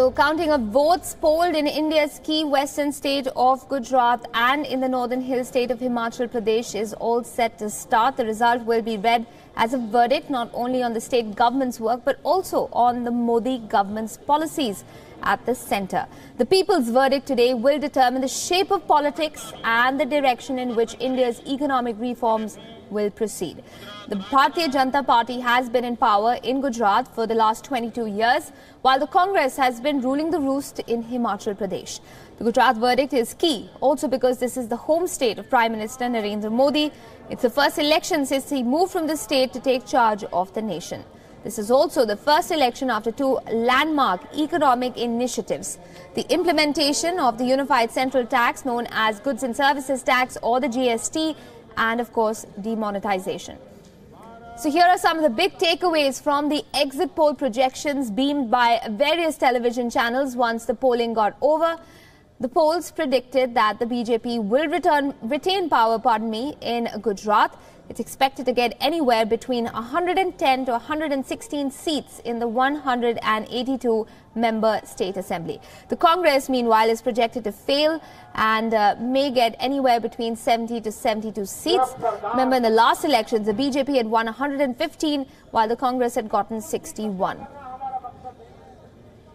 So counting of votes polled in India's key western state of Gujarat and in the northern hill state of Himachal Pradesh is all set to start. The result will be read as a verdict not only on the state government's work but also on the Modi government's policies at the centre. The people's verdict today will determine the shape of politics and the direction in which India's economic reforms will proceed. The Bharatiya Janata Party has been in power in Gujarat for the last 22 years, while the Congress has been ruling the roost in Himachal Pradesh. The Gujarat verdict is key also because this is the home state of Prime Minister Narendra Modi. It's the first election since he moved from the state to take charge of the nation. This is also the first election after two landmark economic initiatives: the implementation of the unified central tax known as Goods and Services Tax or the GST, and of course demonetization. So here are some of the big takeaways from the exit poll projections beamed by various television channels once the polling got over. The polls predicted that the BJP will retain power, in Gujarat. It's expected to get anywhere between 110 to 116 seats in the 182-member state assembly. The Congress, meanwhile, is projected to fail and may get anywhere between 70 to 72 seats. Remember, in the last elections, the BJP had won 115, while the Congress had gotten 61.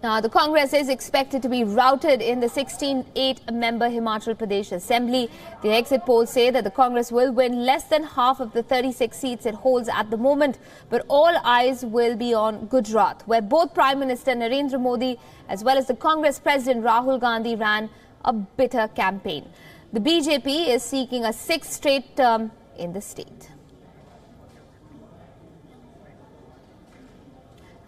Now, the Congress is expected to be routed in the 16-8-member Himachal Pradesh Assembly. The exit polls say that the Congress will win less than half of the 36 seats it holds at the moment. But all eyes will be on Gujarat, where both Prime Minister Narendra Modi as well as the Congress President Rahul Gandhi ran a bitter campaign. The BJP is seeking a sixth straight term in the state.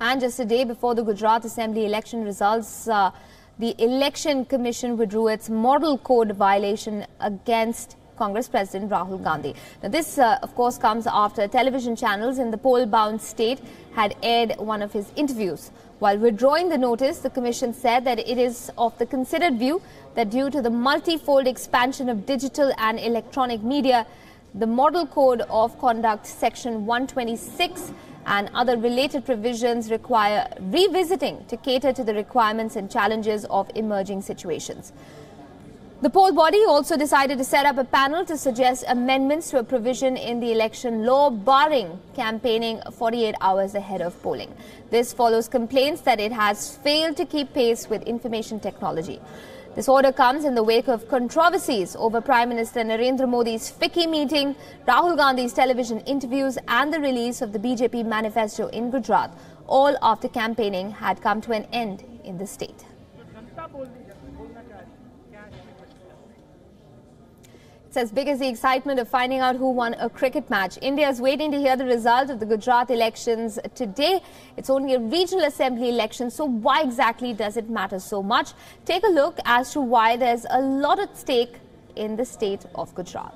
And just a day before the Gujarat Assembly election results, the Election Commission withdrew its model code violation against Congress President Rahul Gandhi. Now, this, of course, comes after television channels in the poll-bound state had aired one of his interviews. While withdrawing the notice, the Commission said that it is of the considered view that due to the multi-fold expansion of digital and electronic media, the Model Code of Conduct Section 126 and other related provisions require revisiting to cater to the requirements and challenges of emerging situations. The poll body also decided to set up a panel to suggest amendments to a provision in the election law barring campaigning 48 hours ahead of polling. This follows complaints that it has failed to keep pace with information technology. This order comes in the wake of controversies over Prime Minister Narendra Modi's FICCI meeting, Rahul Gandhi's television interviews and the release of the BJP manifesto in Gujarat, all after campaigning had come to an end in the state. It's as big as the excitement of finding out who won a cricket match. India is waiting to hear the result of the Gujarat elections today. It's only a regional assembly election, so why exactly does it matter so much? Take a look as to why there's a lot at stake in the state of Gujarat.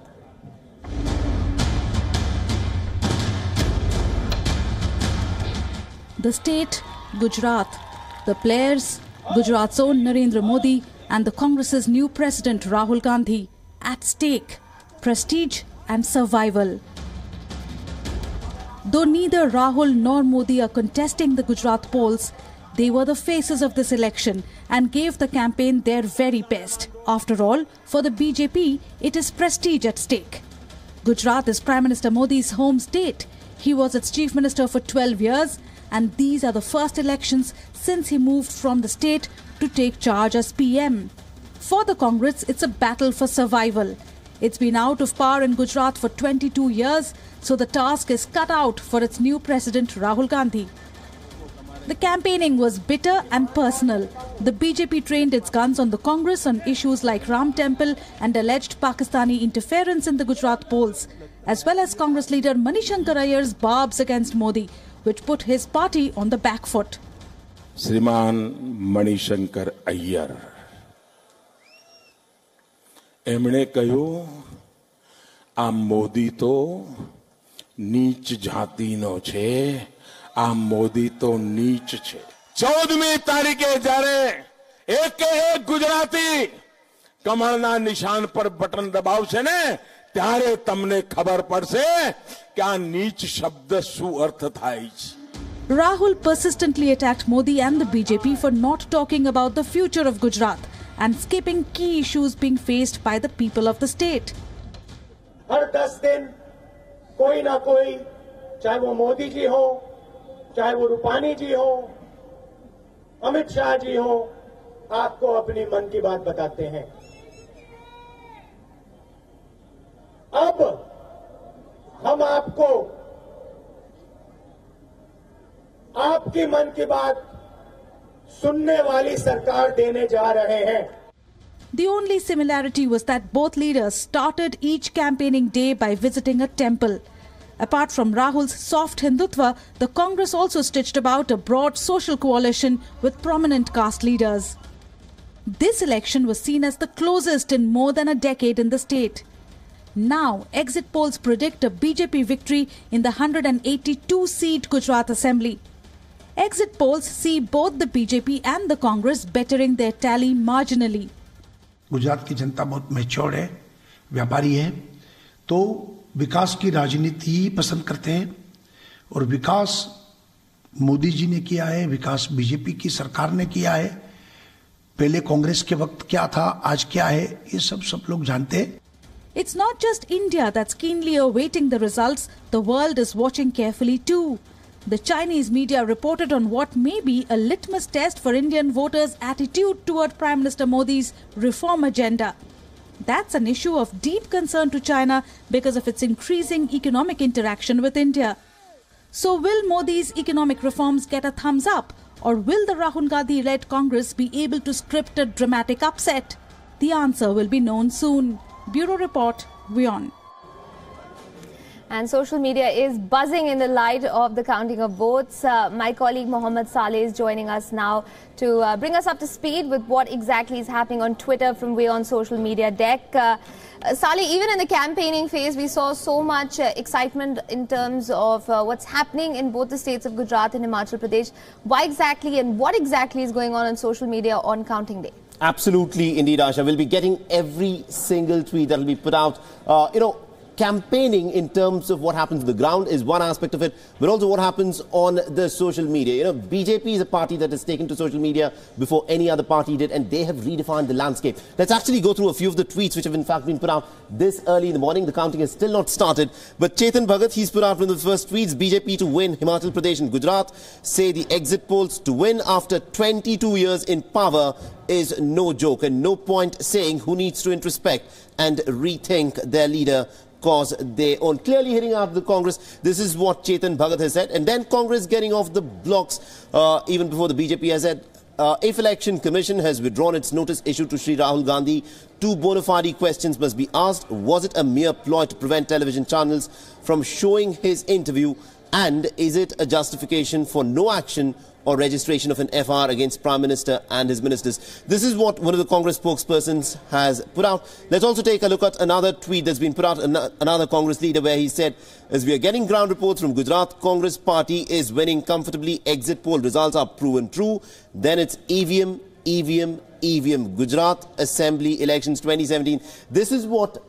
The state, Gujarat. The players, Gujarat's own Narendra Modi and the Congress's new president Rahul Gandhi. At stake, prestige and survival. Though neither Rahul nor Modi are contesting the Gujarat polls, they were the faces of this election and gave the campaign their very best. After all, for the BJP, it is prestige at stake. Gujarat is Prime Minister Modi's home state. He was its chief minister for 12 years, and these are the first elections since he moved from the state to take charge as PM. For the Congress, it's a battle for survival. It's been out of power in Gujarat for 22 years, so the task is cut out for its new president Rahul Gandhi. The campaigning was bitter and personal. The BJP trained its guns on the Congress on issues like Ram Temple and alleged Pakistani interference in the Gujarat polls, as well as Congress leader Manishankar Iyer's barbs against Modi, which put his party on the back foot. Shriman Manishankar Iyer. એમણે કહ્યું આ મોદી તો નીચ જાતિનો છે આ મોદી તો નીચ છે 14મી તારીખે જ્યારે એક ગુજરાતી કમળના નિશાન પર બટન દબાવશે ને ત્યારે તમને ખબર પડશે કે આ નીચ શબ્દ શું અર્થ થાય છે Rahul persistently attacked Modi and the BJP for not talking about the future of Gujarat and skipping key issues being faced by the people of the state. हर 10 दिन कोई ना कोई, चाहे वो मोदी जी हो, चाहे वो रूपानी जी हो, अमित शाह जी हो, आपको अपनी मन की बात बताते हैं। अब हम आपको आपकी मन की बात सुनने वाली सरकार देने जा रहे हैं। The only similarity was that both leaders started each campaigning day by visiting a temple. Apart from Rahul's soft Hindutva, the Congress also stitched about a broad social coalition with prominent caste leaders. This election was seen as the closest in more than a decade in the state. Now, exit polls predict a BJP victory in the 182-seat Gujarat Assembly. Exit polls see both the BJP and the Congress bettering their tally marginally. Gujarat की जनता बहुत matured है, व्यापारी है, तो विकास की राजनीति ही पसंद करते हैं और विकास मोदी जी ने किया है, विकास बीजेपी की सरकार ने किया है। पहले कांग्रेस के वक्त क्या था, आज क्या है, ये सब लोग जानते हैं। It's not just India that's keenly awaiting the results, the world is watching carefully too. The Chinese media reported on what may be a litmus test for Indian voters' attitude toward Prime Minister Modi's reform agenda. That's an issue of deep concern to China because of its increasing economic interaction with India. So will Modi's economic reforms get a thumbs up, or will the Rahul Gandhi-led Congress be able to script a dramatic upset? The answer will be known soon. Bureau Report, WION. And social media is buzzing in the light of the counting of votes. My colleague Mohammed Saleh is joining us now to bring us up to speed with what exactly is happening on Twitter from WION social media deck. Saleh, even in the campaigning phase, we saw so much excitement in terms of what's happening in both the states of Gujarat and Himachal Pradesh. Why exactly and what exactly is going on social media on counting day? Absolutely, indeed, Asha. We'll be getting every single tweet that will be put out. Campaigning in terms of what happens on the ground is one aspect of it, but also what happens on the social media. BJP is a party that has taken to social media before any other party did, and they have redefined the landscape. Let's actually go through a few of the tweets which have in fact been put out this early in the morning. The counting has still not started, but Chetan Bhagat, he's put out one of the first tweets: BJP to win Himachal Pradesh and Gujarat, say the exit polls to win after 22 years in power is no joke, and no point saying who needs to introspect and rethink their leader cause they own. Clearly hitting out the Congress. This is what Chetan Bhagat has said. And then Congress getting off the blocks even before the BJP has said, if Election Commission has withdrawn its notice issued to Sri Rahul Gandhi, two bona fide questions must be asked. Was it a mere ploy to prevent television channels from showing his interview? And is it a justification for no action or registration of an FR against Prime Minister and his ministers? This is what one of the Congress spokespersons has put out. Let's also take a look at another tweet that's been put out, another Congress leader, where he said, as we are getting ground reports from Gujarat, Congress party is winning comfortably. Exit poll results are proven true. Then it's EVM, EVM, EVM. Gujarat Assembly Elections 2017. This is what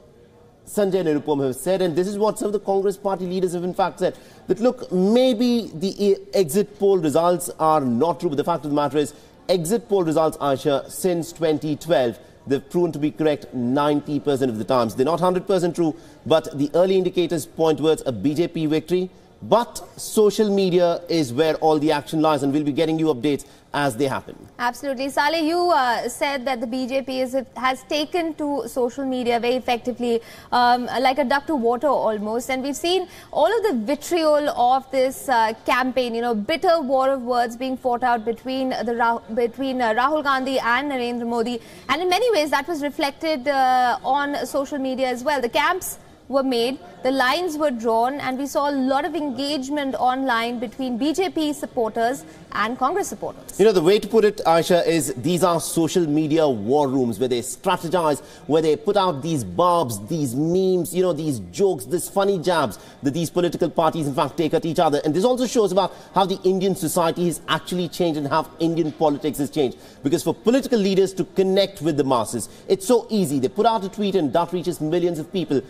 Sanjay Nirupam has said, and this is what some of the Congress party leaders have in fact said, that look, maybe the exit poll results are not true, but the fact of the matter is, exit poll results, Aisha, since 2012, they've proven to be correct 90% of the times. They're not 100% true, but the early indicators point towards a BJP victory. But social media is where all the action lies, and we'll be getting you updates as they happen. Absolutely. Saleh, you said that the BJP has taken to social media very effectively, like a duck to water almost. And we've seen all of the vitriol of this campaign, bitter war of words being fought out between Rahul Gandhi and Narendra Modi. And in many ways, that was reflected on social media as well. The camps were made, the lines were drawn, and we saw a lot of engagement online between BJP supporters and Congress supporters. The way to put it, Aisha, is these are social media war rooms where they strategize, where they put out these barbs, these memes, these jokes, these funny jabs that these political parties in fact take at each other. And this also shows about how the Indian society has actually changed and how Indian politics has changed. Because for political leaders to connect with the masses, it's so easy. They put out a tweet and that reaches millions of people.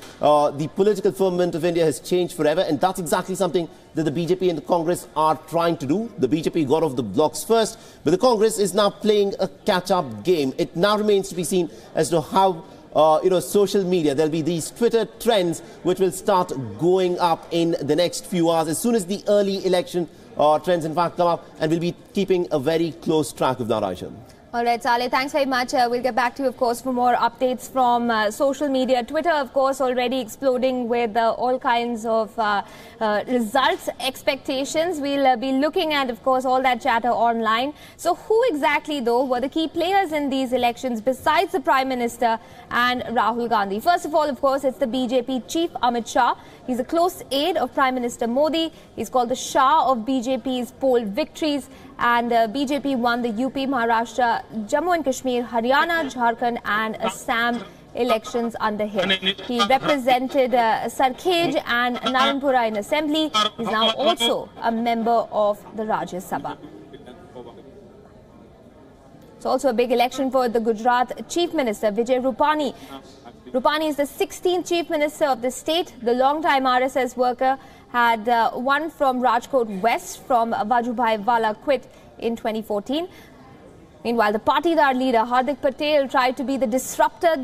The political firmament of India has changed forever, and that's exactly something that the BJP and the Congress are trying to do. The BJP got off the blocks first, but the Congress is now playing a catch-up game. It now remains to be seen as to how social media, there'll be these Twitter trends which will start going up in the next few hours as soon as the early election trends in fact come up, and we'll be keeping a very close track of that, Aisha. All right, Saleh, thanks very much. We'll get back to you, of course, for more updates from social media. Twitter, of course, already exploding with all kinds of results, expectations. We'll be looking at, of course, all that chatter online. So who exactly, though, were the key players in these elections besides the Prime Minister and Rahul Gandhi? First of all, of course, it's the BJP chief, Amit Shah. He's a close aide of Prime Minister Modi. He's called the Shah of BJP's poll victories. And BJP won the UP, Maharashtra, Jammu and Kashmir, Haryana, Jharkhand and Assam elections under him. He represented Sarkhej and Naranpura in Assembly. He's now also a member of the Rajya Sabha. It's also a big election for the Gujarat Chief Minister, Vijay Rupani. Rupani is the 16th Chief Minister of the state. The long-time RSS worker had won from Rajkot West from Vajubhai Vala quit in 2014. Meanwhile, the Patidar leader Hardik Patel tried to be the disruptor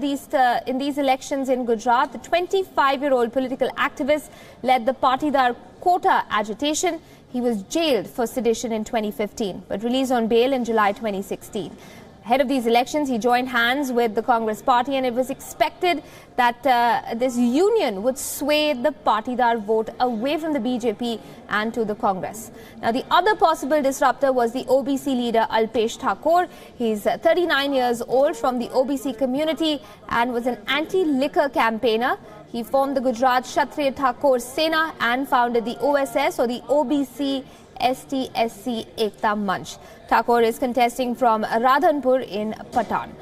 in these elections in Gujarat. The 25-year-old political activist led the Patidar quota agitation. He was jailed for sedition in 2015 but released on bail in July 2016. Ahead of these elections, he joined hands with the Congress party, and it was expected that this union would sway the Patidar vote away from the BJP and to the Congress. Now, the other possible disruptor was the OBC leader Alpesh Thakur. He's 39 years old, from the OBC community, and was an anti-liquor campaigner. He formed the Gujarat Kshatriya Thakur Sena and founded the OSS, or the OBC ST-SC Ekta Manch. Thakur is contesting from Radhanpur in Patan.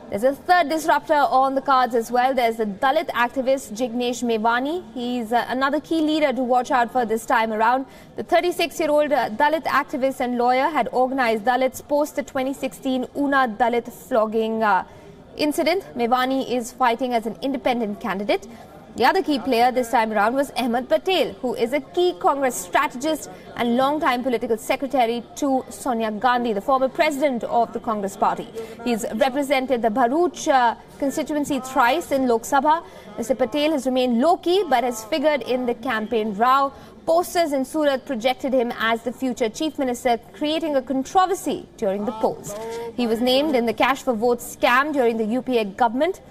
There's a third disruptor on the cards as well. There's the Dalit activist Jignesh Mevani. He's another key leader to watch out for this time around. The 36-year-old Dalit activist and lawyer had organized Dalits post the 2016 Una Dalit flogging incident. Mevani is fighting as an independent candidate. The other key player this time around was Ahmed Patel, who is a key Congress strategist and long-time political secretary to Sonia Gandhi, the former president of the Congress party. He's represented the Bharuch constituency thrice in Lok Sabha. Mr. Patel has remained low-key but has figured in the campaign row. Posters in Surat projected him as the future chief minister, creating a controversy during the polls. He was named in the cash for votes scam during the UPA government.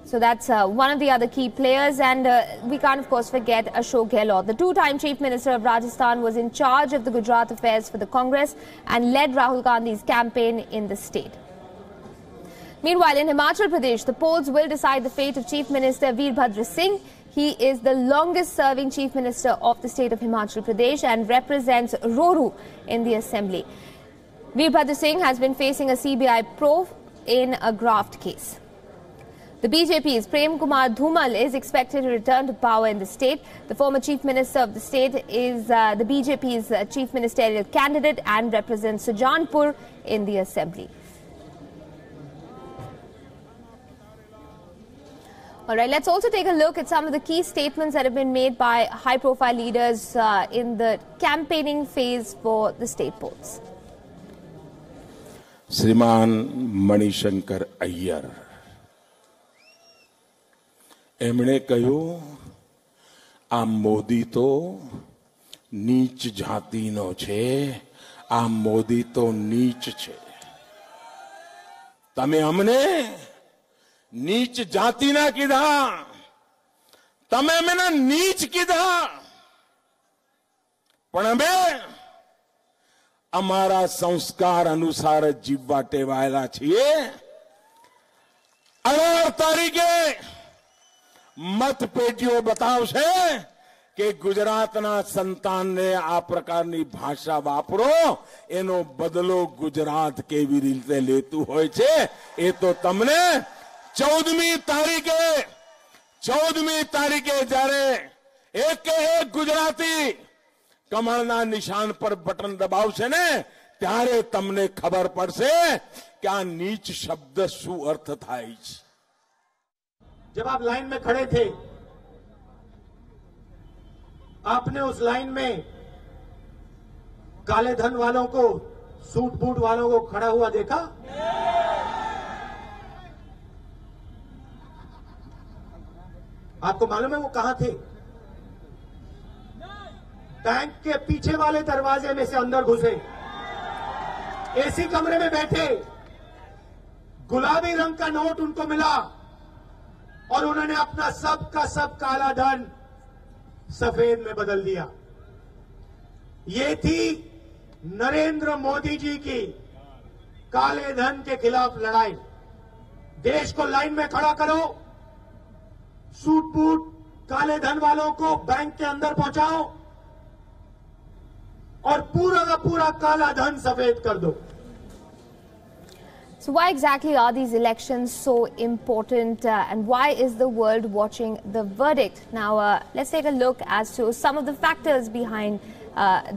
So that's one of the other key players, and we can't, of course, forget Ashok Gehlot. The two-time Chief Minister of Rajasthan was in charge of the Gujarat affairs for the Congress and led Rahul Gandhi's campaign in the state. Meanwhile, in Himachal Pradesh, the polls will decide the fate of Chief Minister Veerbhadra Singh. He is the longest-serving Chief Minister of the state of Himachal Pradesh and represents Roru in the Assembly. Veerbhadra Singh has been facing a CBI probe in a graft case. The BJP's Prem Kumar Dhumal is expected to return to power in the state. The former Chief Minister of the state is the BJP's Chief Ministerial candidate and represents Sujanpur in the Assembly. All right, let's also take a look at some of the key statements that have been made by high-profile leaders in the campaigning phase for the state polls. श्रीमान मणिशंकर अय्यर એમણે કહ્યું આ મોદી તો નીચ જાતિનો છે, આ મોદી તો નીચ છે. તમે અમને નીચ જાતિના કીધા, તમે મને નીચ કીધા, પણ અમે અમારા સંસ્કાર અનુસાર જીવવા ટેવાયેલા છીએ. 18 તારીખે मतपेटियों बतावशे કે ગુજરાતના સંતાનને આ પ્રકારની ભાષા વાપરો, એનો બદલો ગુજરાત કેવી રીતે લેતું હોય છે એ તો તમને 14મી તારીખે જ્યારે એક ગુજરાતી કમળના નિશાન પર બટન દબાવશે ને ત્યારે તમને ખબર પડશે કે આ નીચ શબ્દ શું અર્થ થાય છે. जब आप लाइन में खड़े थे आपने उस लाइन में काले धन वालों को, सूट बूट वालों को खड़ा हुआ देखा? आपको मालूम है वो कहां थे? बैंक के पीछे वाले दरवाजे में से अंदर घुसे, एसी कमरे में बैठे, गुलाबी रंग का नोट उनको मिला और उन्होंने अपना सब का सब काला धन सफेद में बदल दिया। ये थी नरेंद्र मोदी जी की काले धन के खिलाफ लड़ाई। देश को लाइन में खड़ा करो, सूट बूट काले धन वालों को बैंक के अंदर पहुंचाओ और पूरा का पूरा काला धन सफेद कर दो। So why exactly are these elections so important and why is the world watching the verdict? Now, let's take a look as to some of the factors behind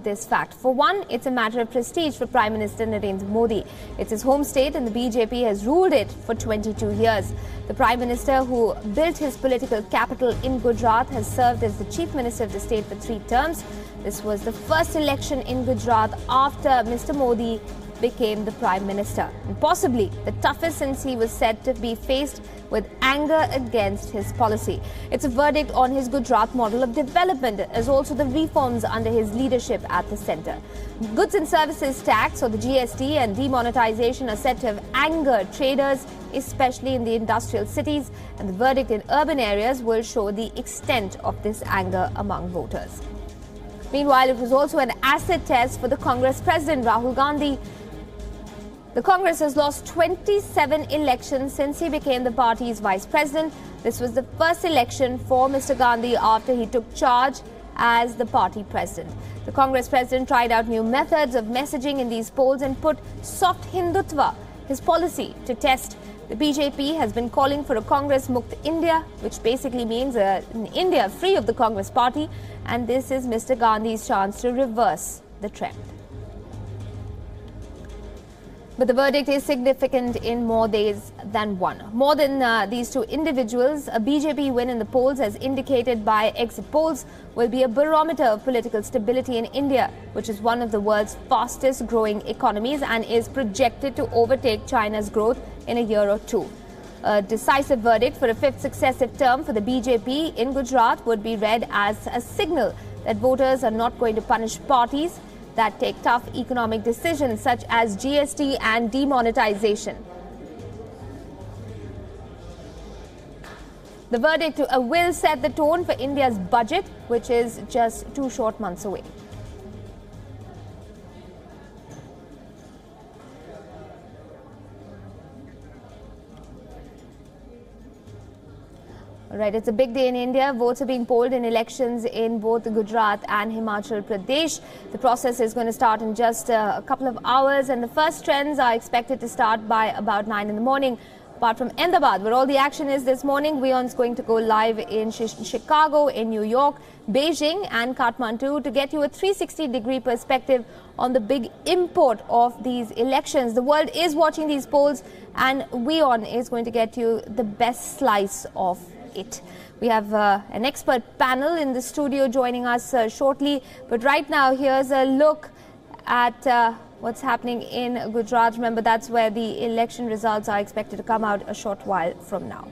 this fact. For one, it's a matter of prestige for Prime Minister Narendra Modi. It's his home state and the BJP has ruled it for 22 years. The Prime Minister, who built his political capital in Gujarat, has served as the Chief Minister of the state for 3 terms. This was the first election in Gujarat after Mr. Modi became the Prime Minister, and possibly the toughest since he was said to be faced with anger against his policy. It's a verdict on his Gujarat model of development as also the reforms under his leadership at the centre. Goods and services tax, or the GST, and demonetization are said to have angered traders, especially in the industrial cities, and the verdict in urban areas will show the extent of this anger among voters. Meanwhile, it was also an acid test for the Congress President Rahul Gandhi. The Congress has lost 27 elections since he became the party's vice president. This was the first election for Mr. Gandhi after he took charge as the party president. The Congress president tried out new methods of messaging in these polls and put soft Hindutva, his policy, to test. The BJP has been calling for a Congress Mukt India, which basically means an India free of the Congress party, and this is Mr. Gandhi's chance to reverse the trend. But the verdict is significant in more ways than one. More than these two individuals, a BJP win in the polls, as indicated by exit polls, will be a barometer of political stability in India, which is one of the world's fastest growing economies and is projected to overtake China's growth in a year or two. A decisive verdict for a 5th successive term for the BJP in Gujarat would be read as a signal that voters are not going to punish parties that take tough economic decisions such as GST and demonetization. The verdict will set the tone for India's budget, which is just 2 short months away. Right, it's a big day in India. Votes are being polled in elections in both Gujarat and Himachal Pradesh. The process is going to start in just a couple of hours, and the first trends are expected to start by about 9 in the morning. Apart from Ahmedabad, where all the action is this morning, WION is going to go live in Chicago, in New York, Beijing and Kathmandu to get you a 360-degree perspective on the big import of these elections. The world is watching these polls, and WION is going to get you the best slice of it. We have an expert panel in the studio joining us shortly, but right now here's a look at what's happening in Gujarat. Remember, that's where the election results are expected to come out a short while from now.